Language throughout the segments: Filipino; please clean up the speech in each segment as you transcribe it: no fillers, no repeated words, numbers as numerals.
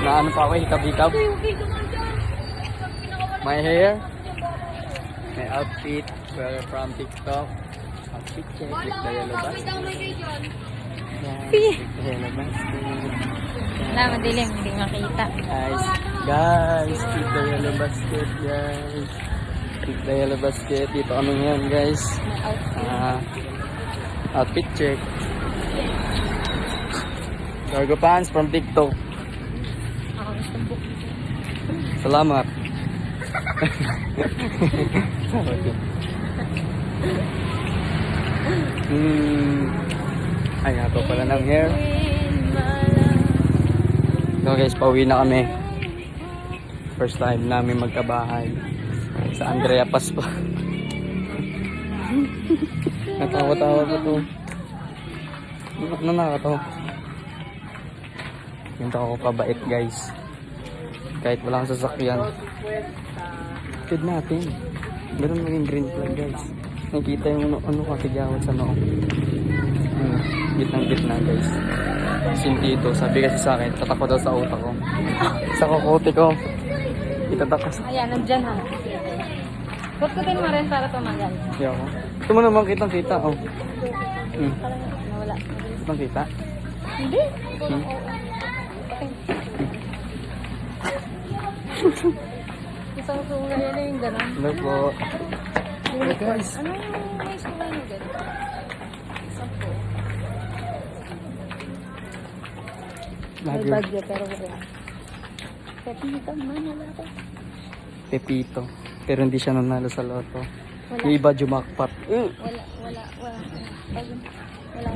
Na ano pa ako, hikab-hikab. My hair. My outfit. Well, from TikTok. Outfit check. Click the yellow basket. Yan. Click the yellow basket. Wala, madilim. Hindi makita. Guys, click the yellow basket, guys. Click the yellow basket. Dito ano yan, guys. Outfit check. Cargo pants from TikTok. Ako gusto book. Salamat. Ay, nga to pala ng hair. So guys, pauwi na kami. First time namin magkabahay sa Andrea Paz pa. Natawa-tawa pa to. Ano nakakatawa? Ganito ako kabait, guys. Kahit walang sasakyan. Kid natin. Meron maging green flag, guys. Nakikita yung ano kakigawat sa noo. Gitnang-gitna, guys. Sinti ito. Sabi kasi sa akin, tatakot daw sa utak ko. Sa kukote ko. Itatakot. Ayan, nandyan ha. Putkutin mo rin para tumagal. Hindi ako. Ito mo naman kitang-kita, oh. Nawala. Kitang-kita? Hindi. Isang sunga yan yung gano'n. Hello po. Hello, guys. Ano yung may sunga yung gano'n? Isang po. May Lagi. bagyo pero wala. Pepito man, wala ko. Pepito. Pero hindi siya nanalo sa loto. Wala. Yung iba jumakpat. Wala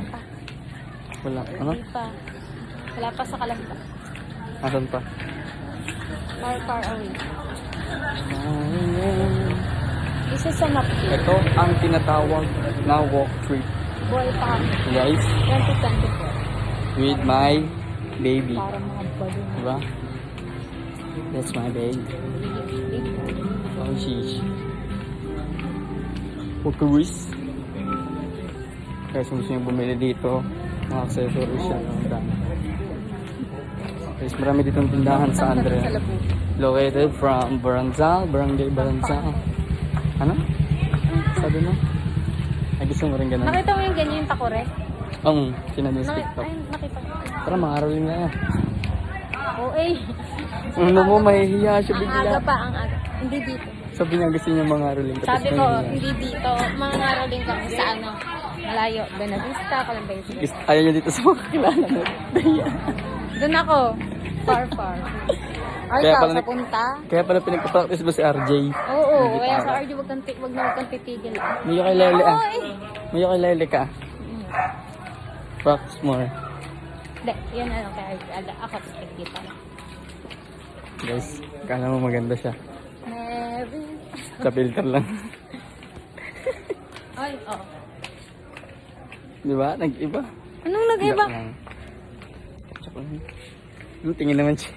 pa. Wala. Ano? Hindi pa. Wala pa sa Kalamba. Asan pa? Far away. Isa sa napkin. Ito ang tinatawag na walk trip. Boy pa. Guys, 2024. with my baby. Para mga balo na. Diba? That's my baby. Oh, sheesh. Walkeries. Guys, kung gusto nyo bumili dito, mga accessories siya. Guys, marami ditong tindahan sa Andrea. Located from Baranzal, Barangay Baranzal. Ano? Sabi mo? Ay, gusto mo rin ganun? Nakita mo yung ganyan yung takore? Sinadun sa TikTok. Ay, nakita ko. Tara, mangaralin na yan. Oo eh. Ano mo, mahihiya siya Ang bigla. aga pa, ang aga. Hindi dito. Sabi niya gusto niya mangaralin. Sabi ko, hindi dito. Mga ngaroling kami sa ano, malayo. Benavista, Calambay. Ayaw niya dito sa mga kilala mo. Doon ako. Far. Ay, Kaya ikaw, pala sa punta? Kaya pala pinagpa-practice mo si RJ. Oo, Hindi kaya pa sa ako. RJ, wag kang titigil. Mayo kay Lele ah. Oo eh. Mayo kay Lele ka. Practice more. Hindi, yan ano kay RJ. Ako, kita lang. Guys, kala mo maganda siya. Mary. Sa filter lang. Ay, oo. Di ba? Nag-iba. Anong nag-iba? Joke lang. Tingin naman siya.